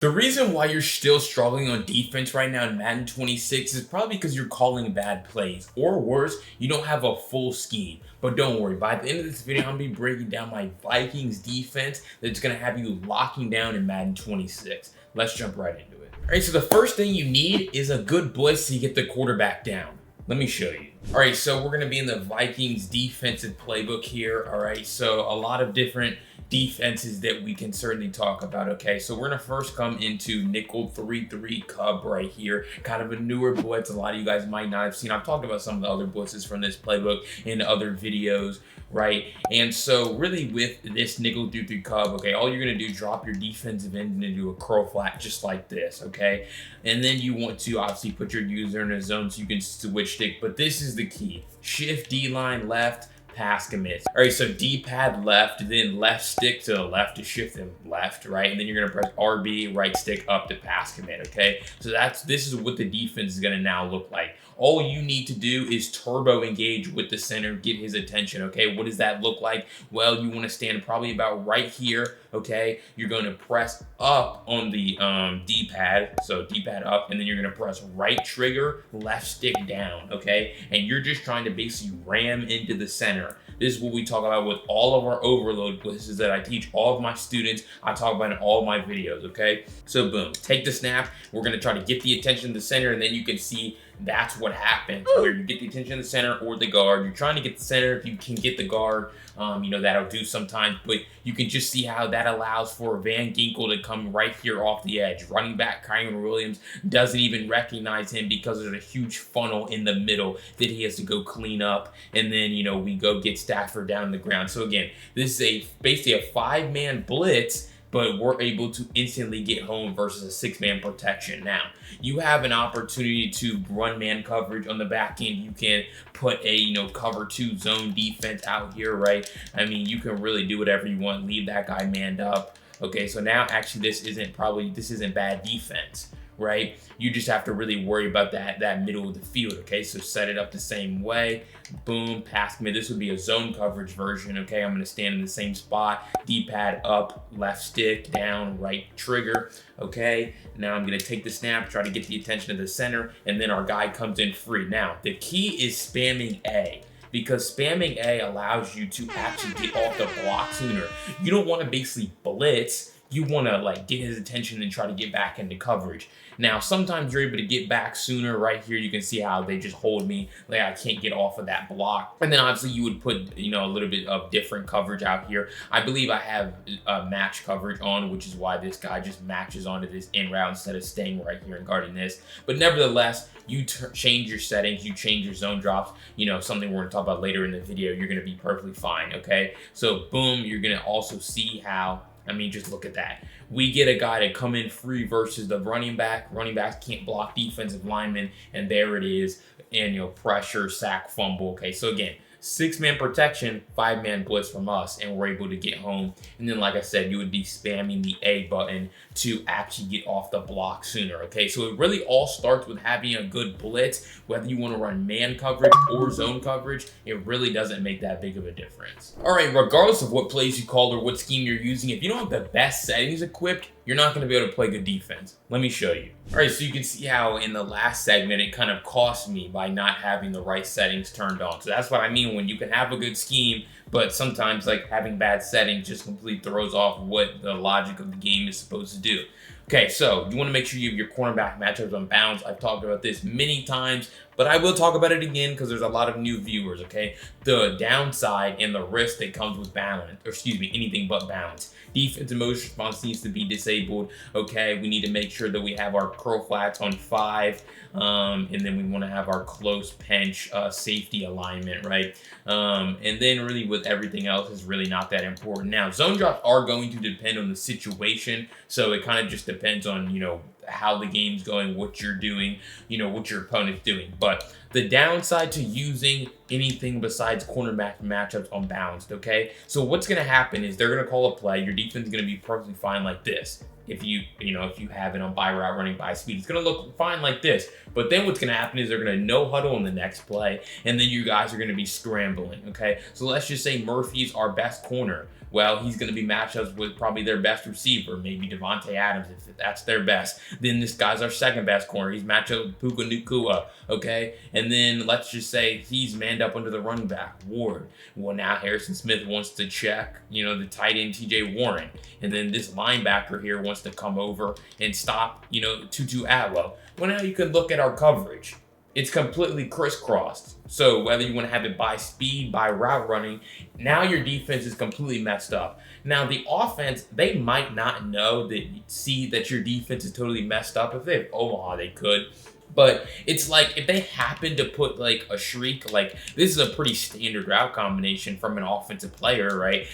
The reason why you're still struggling on defense right now in Madden 26 is probably because you're calling bad plays. Or worse, you don't have a full scheme. But don't worry, by the end of this video, I'm going to be breaking down my Vikings defense that's going to have you locking down in Madden 26. Let's jump right into it. All right, so the first thing you need is a good blitz to get the quarterback down. Let me show you. All right, so we're going to be in the Vikings defensive playbook here. All right, so a lot of different defenses that we can certainly talk about. Okay, so we're gonna first come into nickel 3-3 cub right here, kind of a newer blitz. A lot of you guys might not have seen. I've talked about some of the other blitzes from this playbook in other videos, right? And so really with this nickel 3-3 cub, okay, all you're gonna do, drop your defensive end into a curl flat just like this, okay? And then you want to obviously put your user in a zone so you can switch stick, but this is the key. Shift D-line left, pass commits. All right, so D-pad left, then left stick to the left to shift them left, right? And then you're gonna press RB, right stick up to pass commit, okay? So this is what the defense is gonna now look like. All you need to do is turbo engage with the center, get his attention, okay? What does that look like? Well, you wanna stand probably about right here, okay? You're gonna press up on the D-pad, so D-pad up, and then you're gonna press right trigger, left stick down, okay? And you're just trying to basically ram into the center. This is what we talk about with all of our overload blitzes that I teach all of my students. I talk about in all of my videos, okay? So boom, take the snap. We're gonna try to get the attention of the center, and then you can see that's what happens, where you get the attention of the center or the guard. You're trying to get the center. If you can get the guard, that'll do sometimes, but you can just see how that allows for Van Ginkel to come right here off the edge. Running back Kyron Williams doesn't even recognize him because there's a huge funnel in the middle that he has to go clean up, and then, we go get Stafford down the ground. So again, this is basically a 5-man blitz, but we're able to instantly get home versus a 6-man protection. Now, you have an opportunity to run man coverage on the back end. You can put a, cover 2 zone defense out here, right? I mean, you can really do whatever you want, leave that guy manned up. Okay, so now actually this isn't bad defense, right? You just have to really worry about that middle of the field, okay? So set it up the same way. Boom, pass commit. This would be a zone coverage version, okay? I'm gonna stand in the same spot, D-pad up, left stick, down, right trigger, okay? Now I'm gonna take the snap, try to get the attention of the center, and then our guy comes in free. Now, the key is spamming A, because spamming A allows you to actually get off the block sooner. You don't wanna basically blitz. You want to get his attention and try to get back into coverage. Now, sometimes you're able to get back sooner. Right here, you can see how they just hold me. I can't get off of that block. And then obviously you would put, a little bit of different coverage out here. I believe I have match coverage on, which is why this guy just matches onto this in route instead of staying right here and guarding this. But nevertheless, you change your settings, you change your zone drops, something we're going to talk about later in the video. You're going to be perfectly fine, okay? So boom, you're going to also see how, just look at that. We get a guy to come in free versus the running back. Running backs can't block defensive linemen, and there it is. And pressure, sack, fumble. Okay, so again, 6-man protection, 5-man blitz from us, and we're able to get home. And then, like I said, you would be spamming the A button to actually get off the block sooner, okay? So it really all starts with having a good blitz. Whether you want to run man coverage or zone coverage, it really doesn't make that big of a difference. All right, regardless of what plays you call or what scheme you're using, if you don't have the best settings equipped, you're not going to be able to play good defense. Let me show you. All right, so you can see how in the last segment, it kind of cost me by not having the right settings turned on. So that's what I mean when you can have a good scheme, but sometimes having bad settings just completely throws off what the logic of the game is supposed to do. Okay, so you want to make sure you have your cornerback matchups on balance. I've talked about this many times, but I will talk about it again because there's a lot of new viewers, okay? The downside and the risk that comes with balance, or excuse me, anything but balance. Defensive motion response needs to be disabled, okay? We need to make sure that we have our curl flats on 5, and then we want to have our close pinch safety alignment, right? And then really with everything else is really not that important. Now, zone drops are going to depend on the situation, so it kind of just depends on, how the game's going, what you're doing, what your opponent's doing. But the downside to using anything besides cornerback matchups unbalanced, okay? So what's going to happen is they're going to call a play. Your defense is going to be perfectly fine like this. If you have it on buy route running by speed, it's going to look fine like this. But then what's going to happen is they're going to no huddle in the next play, and then you guys are going to be scrambling, okay? So let's just say Murphy's our best corner. Well, he's going to be matched up with probably their best receiver, maybe Devontae Adams, if that's their best. Then this guy's our second best corner. He's matched up with Puka Nacua, okay? And then let's just say he's manned up under the running back, Ward. Well, now Harrison Smith wants to check, the tight end TJ Warren. And then this linebacker here wants to come over and stop, Tutu Atwell. Well, now you can look at our coverage. It's completely crisscrossed. So whether you want to have it by speed, by route running, now your defense is completely messed up. Now the offense, they might not know see that your defense is totally messed up. If they have Omaha, they could. But it's like if they happen to put like a shriek, like this is a pretty standard route combination from an offensive player, right?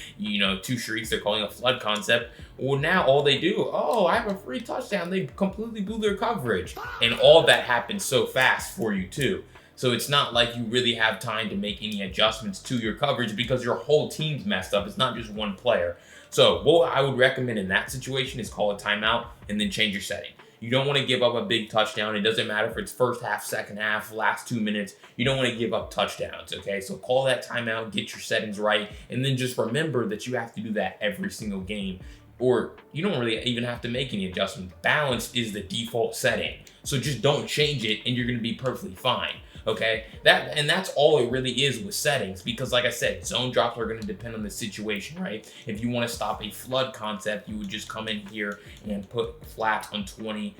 Two shrieks, they're calling a flood concept. Well, now all they do, I have a free touchdown. They completely blew their coverage. And all that happens so fast for you too. So it's not like you really have time to make any adjustments to your coverage because your whole team's messed up. It's not just one player. So what I would recommend in that situation is call a timeout and then change your setting. You don't want to give up a big touchdown. It doesn't matter if it's first half, second half, last 2 minutes. You don't want to give up touchdowns, okay? So call that timeout, get your settings right, and then just remember that you have to do that every single game. Or you don't really even have to make any adjustments. Balance is the default setting. So just don't change it and you're going to be perfectly fine. Okay, that's all it really is with settings, because like I said, zone drops are going to depend on the situation, right? If you want to stop a flood concept, you would just come in here and put flats on 20,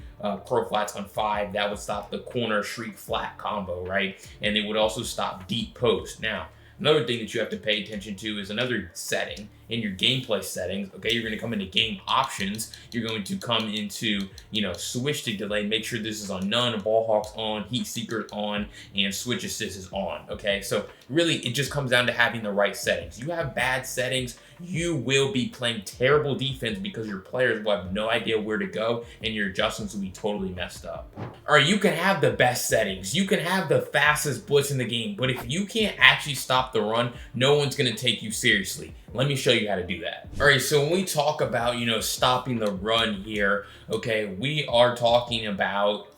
pro flats on 5. That would stop the corner shriek flat combo, right? And it would also stop deep post. Now, another thing that you have to pay attention to is another setting in your gameplay settings. Okay, you're going to come into game options. You're going to come into, switch to delay. Make sure this is on none, ball hawks on, heat seeker on, and switch assist is on. Okay, so really it just comes down to having the right settings. You have bad settings, you will be playing terrible defense because your players will have no idea where to go and your adjustments will be totally messed up. All right, you can have the best settings. You can have the fastest blitz in the game, but if you can't actually stop the run, no one's going to take you seriously. Let me show you how to do that. All right, so when we talk about, stopping the run here, okay, we are talking about,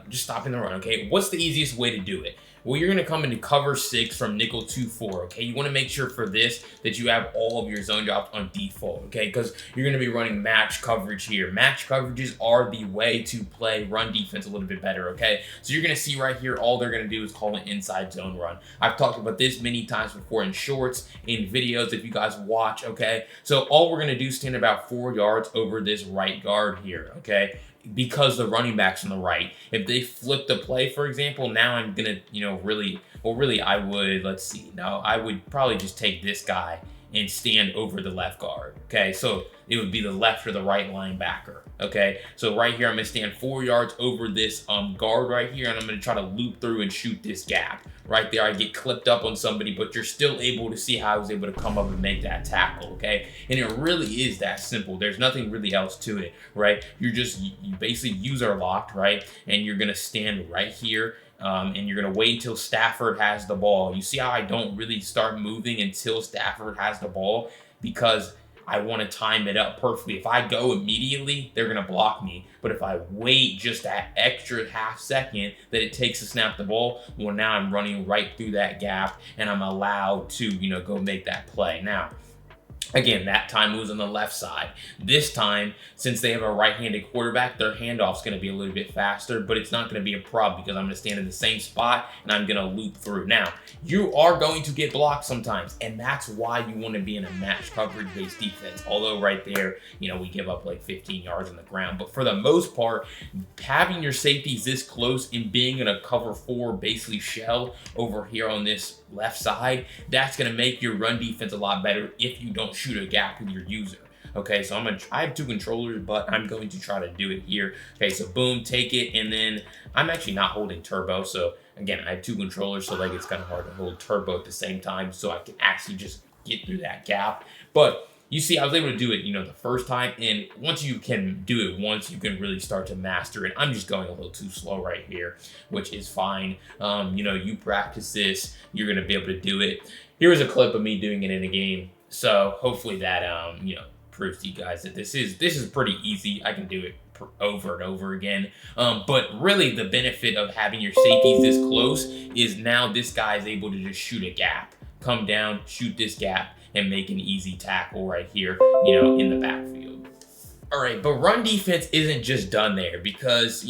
just stopping the run, okay? What's the easiest way to do it? Well, you're going to come into cover 6 from nickel 2-4, okay? You want to make sure for this that you have all of your zone drops on default, okay? Because you're going to be running match coverage here. Match coverages are the way to play run defense a little bit better, okay? So you're going to see right here, all they're going to do is call an inside zone run. I've talked about this many times before in shorts, in videos, if you guys watch, okay? So all we're going to do is stand about 4 yards over this right guard here, okay? Because the running back's on the right. If they flip the play, for example, now I'm gonna, I would probably just take this guy and stand over the left guard. Okay, so it would be the left or the right linebacker. Okay, so right here I'm gonna stand 4 yards over this guard right here, and I'm gonna try to loop through and shoot this gap. Right there, I get clipped up on somebody, but you're still able to see how I was able to come up and make that tackle, okay? And it really is that simple. There's nothing really else to it, right? You basically user locked, right? And you're gonna stand right here, and you're gonna wait until Stafford has the ball. You see how I don't really start moving until Stafford has the ball? Because I want to time it up perfectly. If I go immediately, they're going to block me. But if I wait just that extra half second that it takes to snap the ball, well, now I'm running right through that gap and I'm allowed to, go make that play. Now, again, that time it was on the left side. This time, since they have a right-handed quarterback, their handoff's going to be a little bit faster, but it's not going to be a problem because I'm going to stand in the same spot and I'm going to loop through. Now, you are going to get blocked sometimes, and that's why you want to be in a match coverage-based defense. Although right there, we give up like 15 yards on the ground. But for the most part, having your safeties this close and being in a cover 4 basically shell over here on this left side, that's going to make your run defense a lot better if you don't shoot a gap with your user. Okay, so I have 2 controllers, but I'm going to try to do it here. Okay, so boom, take it, and then I'm actually not holding turbo. So again, I have 2 controllers, so like it's kind of hard to hold turbo at the same time, so I can actually just get through that gap. But you see, I was able to do it, the first time, and once you can do it once, you can really start to master it. I'm just going a little too slow right here, which is fine. You practice this, you're going to be able to do it. Here's a clip of me doing it in a game. So hopefully that, proves to you guys that this is pretty easy. I can do it over and over again. But really the benefit of having your safeties this close is now this guy is able to just shoot a gap, come down, shoot this gap, and make an easy tackle right here, in the backfield. All right, but run defense isn't just done there because,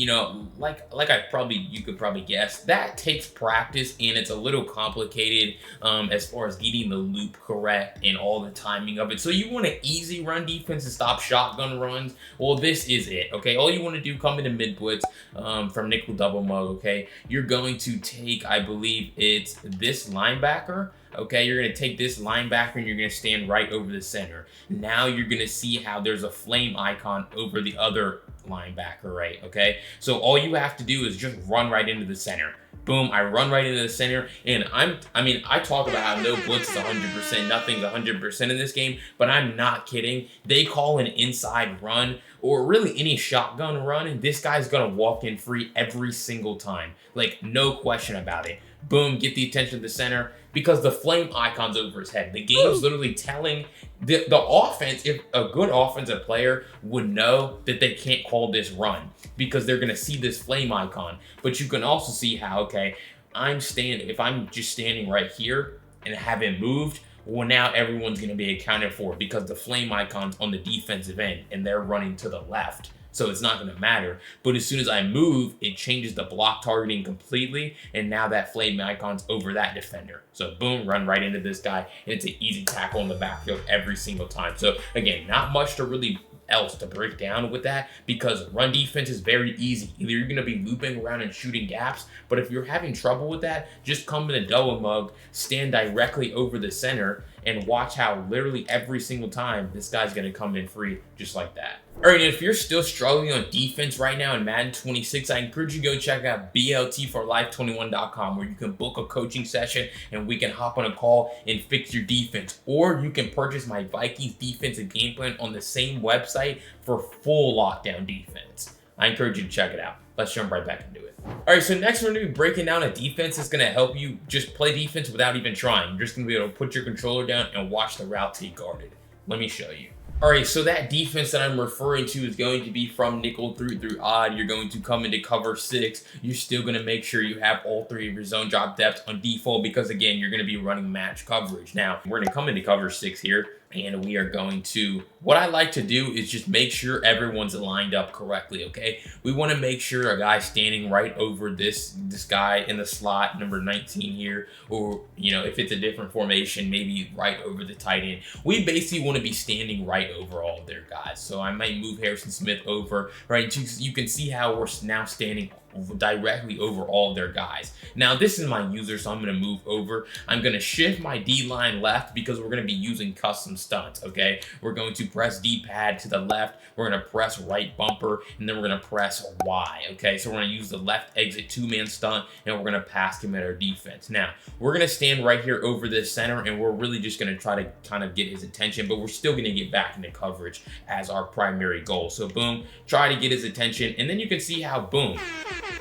like you could probably guess, that takes practice and it's a little complicated as far as getting the loop correct and all the timing of it. So you want an easy run defense to stop shotgun runs? Well, this is it, okay? All you want to do, come into mid blitz from nickel double mug, okay? You're going to take, I believe it's this linebacker. Okay, you're going to take this linebacker and you're going to stand right over the center. Now you're going to see how there's a flame icon over the other linebacker, right? Okay, so all you have to do is just run right into the center. Boom, I run right into the center, and I talk about how no blitz is 100%, nothing's 100% in this game, but I'm not kidding. They call an inside run, or really any shotgun run, and this guy's gonna walk in free every single time. Like, no question about it. Boom, get the attention of the center, because the flame icon's over his head. The game's literally telling the offense, if a good offensive player would know that they can't call this run because they're going to see this flame icon. But you can also see how, okay, if I'm just standing right here and haven't moved, well, now everyone's going to be accounted for because the flame icon's on the defensive end and they're running to the left. So it's not going to matter. But as soon as I move, it changes the block targeting completely. And now that flame icon's over that defender. So boom, run right into this guy. And it's an easy tackle in the backfield every single time. So again, not much to really else to break down with that, because run defense is very easy. Either you're going to be looping around and shooting gaps, but if you're having trouble with that, just come in a double mug, stand directly over the center, and watch how literally every single time this guy's going to come in free just like that. All right, and if you're still struggling on defense right now in Madden 26, I encourage you to go check out bltforlife21.com, where you can book a coaching session and we can hop on a call and fix your defense. Or you can purchase my Vikings defensive game plan on the same website for full lockdown defense. I encourage you to check it out. Let's jump right back into it. All right, so next we're going to be breaking down a defense that's going to help you just play defense without even trying. You're just going to be able to put your controller down and watch the route take guarded. Let me show you. All right, so that defense that I'm referring to is going to be from nickel through odd. You're going to come into cover 6. You're still going to make sure you have all 3 of your zone drop depths on default because, again, you're going to be running match coverage. Now, we're going to come into cover 6 here, and we are going to, what I like to do is just make sure everyone's lined up correctly, okay? We want to make sure a guy's standing right over this guy in the slot, number 19 here, or, if it's a different formation, maybe right over the tight end. We basically want to be standing right over all of their guys. So I might move Harrison Smith over, right? You can see how we're now standing directly over all their guys. Now, this is my user, so I'm going to move over. I'm going to shift my D-line left because we're going to be using custom stunts, okay? We're going to press D-pad to the left. We're going to press right bumper, and then we're going to press Y, okay? So we're going to use the left exit 2-man stunt, and we're going to pass commit our defense. Now, we're going to stand right here over the center, and we're really just going to try to kind of get his attention, but we're still going to get back into coverage as our primary goal. So boom, try to get his attention, and then you can see how, boom,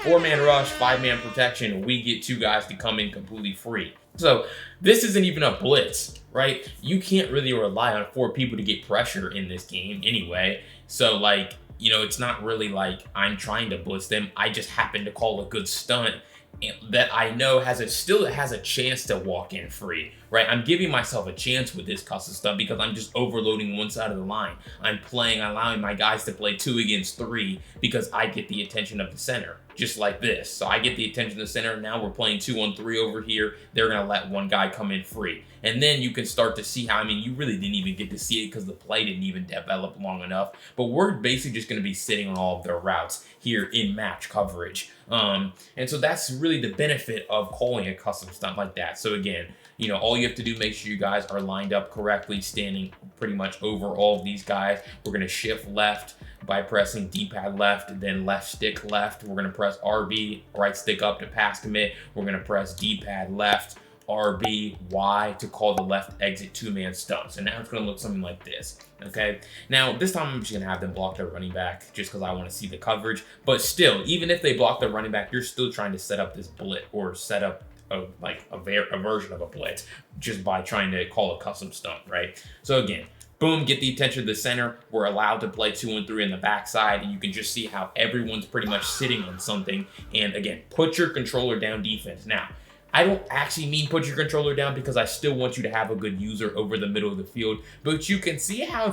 4-man rush, 5-man protection, we get 2 guys to come in completely free. So this isn't even a blitz, right? You can't really rely on 4 people to get pressure in this game anyway. So it's not really like I'm trying to blitz them. I just happen to call a good stunt that I know still has a chance to walk in free, right? I'm giving myself a chance with this custom stunt because I'm just overloading one side of the line. I'm allowing my guys to play 2 against 3 because I get the attention of the center, just like this. So I get the attention of the center. Now we're playing 2-on-3 over here. They're going to let one guy come in free. And then you can start to see how, you really didn't even get to see it because the play didn't even develop long enough. But we're basically just going to be sitting on all of their routes here in match coverage. And so that's really the benefit of calling a custom stunt like that. So again, all you have to do, make sure you guys are lined up correctly, standing pretty much over all of these guys. We're going to shift left by pressing D-pad left, then left stick left. We're going to press RB, right stick up to pass commit. We're going to press D-pad left, RB, Y to call the left exit 2-man stunt. So now it's going to look something like this, okay? Now, this time I'm just going to have them block their running back just because I want to see the coverage. But still, even if they block their running back, you're still trying to set up this blitz or set up a version of a blitz just by trying to call a custom stunt, right? So again, boom, get the attention of the center. We're allowed to play 2-on-3 in the backside, and you can just see how everyone's pretty much sitting on something. And again, put your controller down defense. Now, I don't actually mean put your controller down because I still want you to have a good user over the middle of the field. But you can see how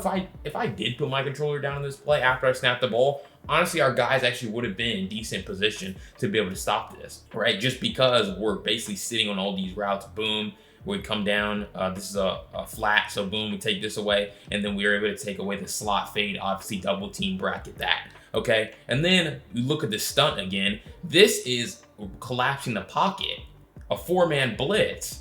if I did put my controller down in this play after I snapped the ball, honestly, our guys actually would have been in decent position to be able to stop this, right? Just because we're basically sitting on all these routes. Boom, we come down. This is a flat, so boom, we take this away, and then we were able to take away the slot fade, obviously double team bracket that. Okay, and then you look at the stunt again. This is collapsing the pocket. A 4-man blitz.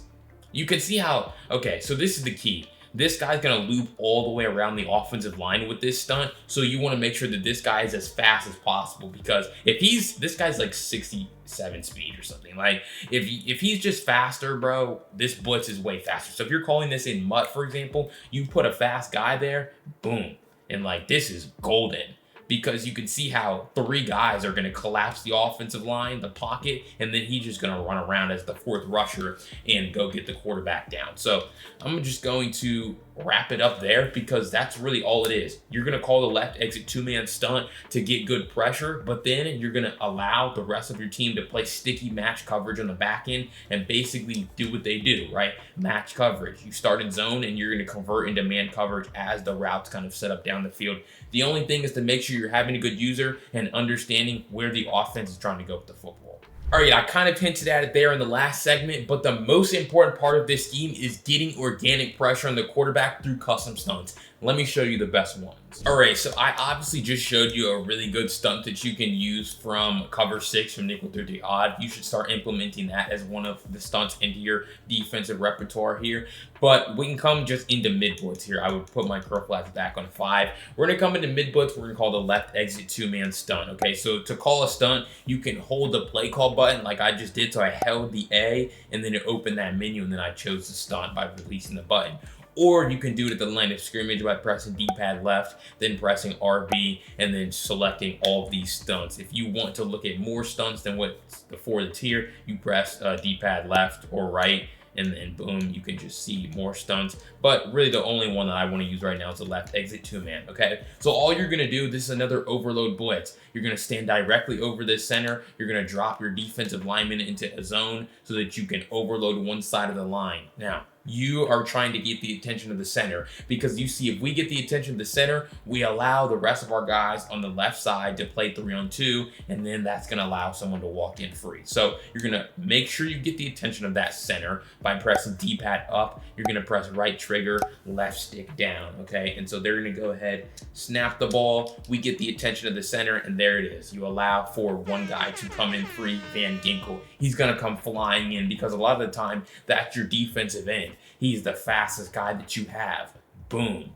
You can see how, okay, so this is the key. This guy's gonna loop all the way around the offensive line with this stunt. So you wanna make sure that this guy is as fast as possible, because if this guy's like 67 speed or something. Like if he's just faster, bro, this blitz is way faster. So if you're calling this in MUT, for example, you put a fast guy there, boom. And like, this is golden. Because you can see how 3 guys are going to collapse the offensive line, the pocket, and then he's just going to run around as the 4th rusher and go get the quarterback down. So I'm just going to wrap it up there, because that's really all it is. You're going to call the left exit 2-man stunt to get good pressure, but then you're going to allow the rest of your team to play sticky match coverage on the back end and basically do what they do, right? Match coverage. You start in zone and you're going to convert into man coverage as the routes kind of set up down the field. The only thing is to make sure you're having a good user and understanding where the offense is trying to go with the football. All right, I kind of hinted at it there in the last segment, but the most important part of this scheme is getting organic pressure on the quarterback through custom stunts. Let me show you the best ones. All right, so I obviously just showed you a really good stunt that you can use from cover 6 from nickel through the odd. You should start implementing that as one of the stunts into your defensive repertoire here. But we can come just into mid blitz here. I would put my curl flags back on 5. We're gonna come into mid blitz. We're gonna call the left exit 2-man stunt. Okay, so to call a stunt, you can hold the play call button like I just did. So I held the A and then it opened that menu, and then I chose the stunt by releasing the button. Or you can do it at the line of scrimmage by pressing D-pad left, then pressing RB, and then selecting all of these stunts. If you want to look at more stunts than what's before that's here, you press D-pad left or right, and then boom, you can just see more stunts. But really the only one that I want to use right now is the left exit 2-man, okay? So all you're gonna do, this is another overload blitz. You're gonna stand directly over this center. You're gonna drop your defensive lineman into a zone so that you can overload one side of the line. Now, you are trying to get the attention of the center, because you see, if we get the attention of the center, we allow the rest of our guys on the left side to play 3-on-2, and then that's going to allow someone to walk in free. So you're going to make sure you get the attention of that center by pressing D-pad up. You're going to press right trigger, left stick down, okay? And so they're going to go ahead, snap the ball. We get the attention of the center, and there it is. You allow for one guy to come in free, Van Ginkel. He's going to come flying in, because a lot of the time, that's your defensive end. He's the fastest guy that you have. Boom.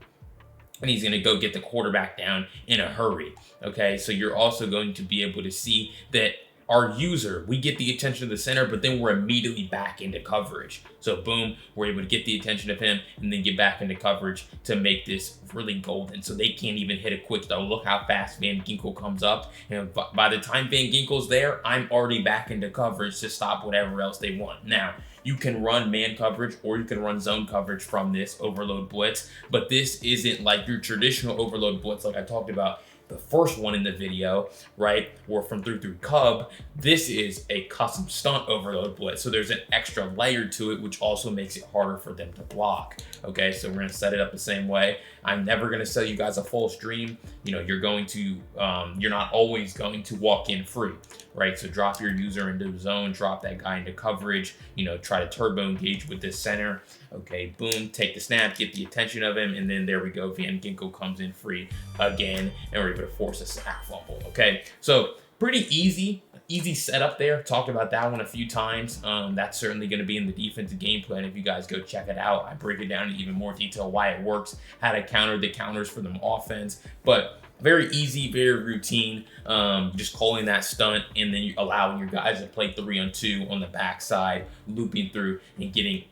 And he's going to go get the quarterback down in a hurry. Okay, so you're also going to be able to see that our user, we get the attention of the center, but then we're immediately back into coverage. So boom, we're able to get the attention of him and then get back into coverage to make this really golden. So they can't even hit a quick throw. Look how fast Van Ginkel comes up. And by the time Van Ginkel's there, I'm already back into coverage to stop whatever else they want. Now, you can run man coverage or you can run zone coverage from this overload blitz, but this isn't like your traditional overload blitz like I talked about the first one in the video, right? Or from through Cub. This is a custom stunt overload blitz. So there's an extra layer to it, which also makes it harder for them to block. Okay, so we're gonna set it up the same way. I'm never gonna sell you guys a full stream. You know, you're going to, you're not always going to walk in free, right? So drop your user into the zone, drop that guy into coverage, you know, try to turbo engage with this center. Okay, boom, take the snap, get the attention of him, and then there we go. Van Ginkel comes in free again, and we're able to force a sack fumble. Okay, so pretty easy setup there. Talked about that one a few times. That's certainly going to be in the defensive game plan. If you guys go check it out, I break it down in even more detail why it works, how to counter the counters for them offense, but very easy, very routine. Just calling that stunt and then you allowing your guys to play 3-on-2 on the backside, looping through and getting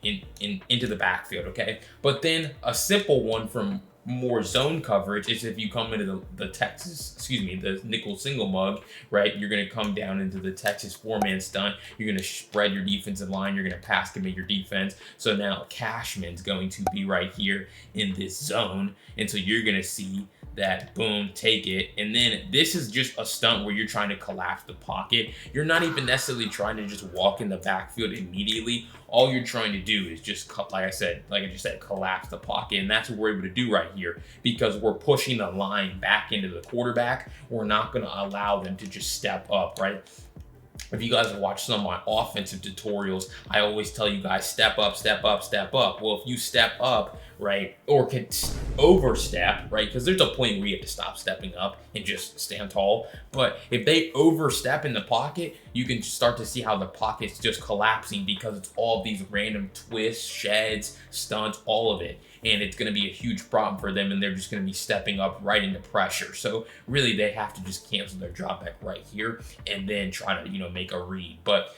into the backfield, okay? But then a simple one from more zone coverage is if you come into the nickel single mug, right? You're going to come down into the Texas 4-man stunt. You're going to spread your defensive line. You're going to pass commit your defense. So now Cashman's going to be right here in this zone. And so you're going to see that, boom, take it. And then this is just a stunt where you're trying to collapse the pocket. You're not even necessarily trying to just walk in the backfield immediately. All you're trying to do is just, like I just said, collapse the pocket. And that's what we're able to do right here, because we're pushing the line back into the quarterback. We're not going to allow them to just step up, right? If you guys have watched some of my offensive tutorials, I always tell you guys, step up, step up, step up. Well, if you step up, right, or can overstep, right, because there's a point where you have to stop stepping up and just stand tall. But if they overstep in the pocket, you can start to see how the pocket's just collapsing, because it's all these random twists, sheds, stunts, all of it. And it's going to be a huge problem for them, and they're just going to be stepping up right into pressure. So really, they have to just cancel their drop back right here and then try to, make a read. But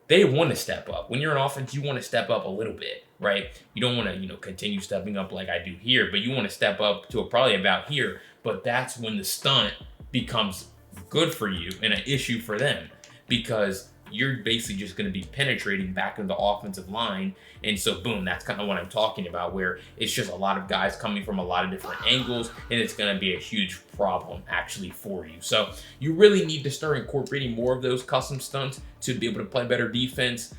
they want to step up. When you're an offense, you want to step up a little bit, right? You don't want to, continue stepping up like I do here, but you want to step up to probably about here. But that's when the stunt becomes good for you and an issue for them, because you're basically just going to be penetrating back into the offensive line. And so, boom, that's kind of what I'm talking about, where it's just a lot of guys coming from a lot of different angles, and it's going to be a huge problem actually for you. So you really need to start incorporating more of those custom stunts to be able to play better defense,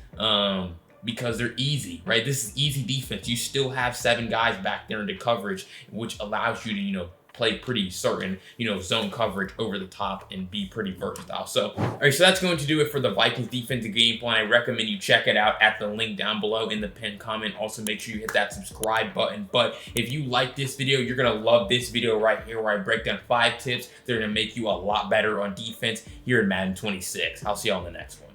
because they're easy, right? This is easy defense. You still have 7 guys back there into coverage, which allows you to, play pretty certain, zone coverage over the top and be pretty versatile. So, all right, so that's going to do it for the Vikings defensive game plan. I recommend you check it out at the link down below in the pinned comment. Also, make sure you hit that subscribe button. But if you like this video, you're going to love this video right here, where I break down 5 tips that are going to make you a lot better on defense here in Madden 26. I'll see you all in the next one.